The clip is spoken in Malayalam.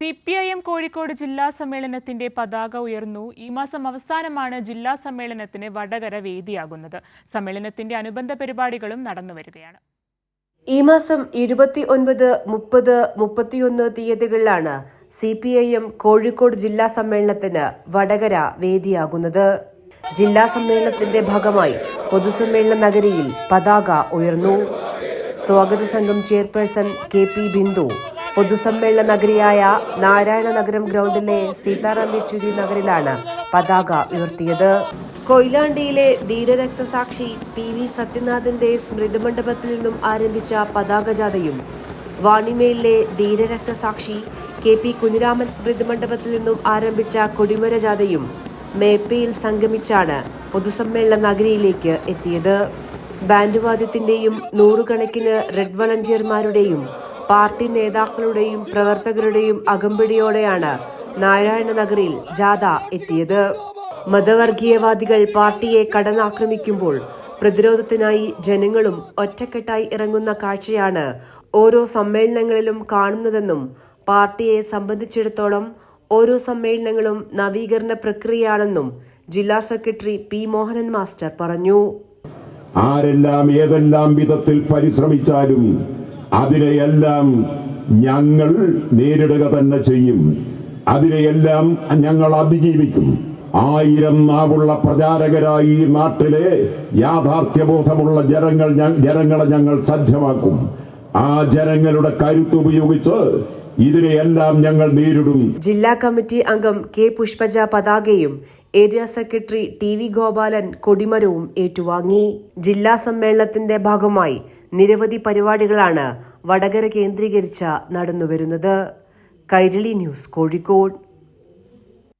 CPIM കോഴിക്കോട് ജില്ലാ സമ്മേളനത്തിന്റെ പതാക ഉയർന്നു. ഈ മാസം അവസാനമാണ് ജില്ലാ സമ്മേളനത്തിന് വടകര വേദിയാകുന്നത്. സമ്മേളനത്തിന്റെ അനുബന്ധ പരിപാടികളും നടന്നുവരികയാണ്. ഈ മാസം 29, 30, 31 തീയതികളിലാണ് CPIM കോഴിക്കോട് ജില്ലാ സമ്മേളനത്തിന് വടകര വേദിയാകുന്നത്. ജില്ലാ സമ്മേളനത്തിന്റെ ഭാഗമായി പൊതുസമ്മേളന നഗരിയിൽ പതാക ഉയർന്നു. സ്വാഗത സംഘം ചെയർപേഴ്സൺ KP ബിന്ദു പൊതുസമ്മേളന നഗരിയായ നാരായണ നഗരം ഗ്രൗണ്ടിലെ സീതാറാം യെച്ചൂരി നഗറിലാണ് പതാക ഉയർത്തിയത്. കൊയിലാണ്ടിയിലെ ധീരരക്തസാക്ഷി PV സത്യനാഥന്റെ സ്മൃതിമണ്ഡപത്തിൽ നിന്നും ആരംഭിച്ച പതാക ജാഥയും വാണിമേലിലെ ധീരരക്തസാക്ഷി KP കുഞ്ഞിരാമൻ സ്മൃതിമണ്ഡപത്തിൽ നിന്നും ആരംഭിച്ച കൊടിമര ജാഥയും മേപ്പയിൽ സംഗമിച്ചാണ് പൊതുസമ്മേളന നഗരിയിലേക്ക് എത്തിയത്. ബാൻഡ് വാദ്യത്തിന്റെയും നൂറുകണക്കിന് റെഡ് വളണ്ടിയർമാരുടെയും പാർട്ടി നേതാക്കളുടെയും പ്രവർത്തകരുടെയും അകമ്പടിയോടെയാണ് നാരായണ നഗറിൽ ജാഥ എത്തിയത്. മതവർഗീയവാദികൾ പാർട്ടിയെ കടന്നാക്രമിക്കുമ്പോൾ പ്രതിരോധത്തിനായി ജനങ്ങളും ഒറ്റക്കെട്ടായി ഇറങ്ങുന്ന കാഴ്ചയാണ് ഓരോ സമ്മേളനങ്ങളിലും കാണുന്നതെന്നും പാർട്ടിയെ സംബന്ധിച്ചിടത്തോളം ഓരോ സമ്മേളനങ്ങളും നവീകരണ പ്രക്രിയയാണെന്നും ജില്ലാ സെക്രട്ടറി P മോഹനൻ മാസ്റ്റർ പറഞ്ഞു. ആരെല്ലാം ഏതെല്ലാം വിധത്തിൽ പരിശ്രമിച്ചാലും അതിനെയെല്ലാം ഞങ്ങൾ നേരിടുക തന്നെ ചെയ്യും. അതിനെയെല്ലാം ഞങ്ങൾ അതിജീവിക്കും. 1000 നാവുള്ള പ്രചാരകരായി ഈ നാട്ടിലെ യാഥാർത്ഥ്യബോധമുള്ള ജനങ്ങളെ ഞങ്ങൾ സജ്ജമാക്കും. ആ ജനങ്ങളുടെ കരുത്തുപയോഗിച്ച് ഇതിനെയെല്ലാം ഞങ്ങൾ നേരിടും. ജില്ലാ കമ്മിറ്റി അംഗം K പുഷ്പജ പതാകയും ഏരിയ സെക്രട്ടറി TV ഗോപാലൻ കൊടിമരവും ഏറ്റുവാങ്ങി. ജില്ലാ സമ്മേളനത്തിന്റെ ഭാഗമായി നിരവധി പരിപാടികളാണ് വടകര കേന്ദ്രീകരിച്ച് നടന്നുവരുന്നത്. കൈരളി ന്യൂസ്, കോഴിക്കോട്.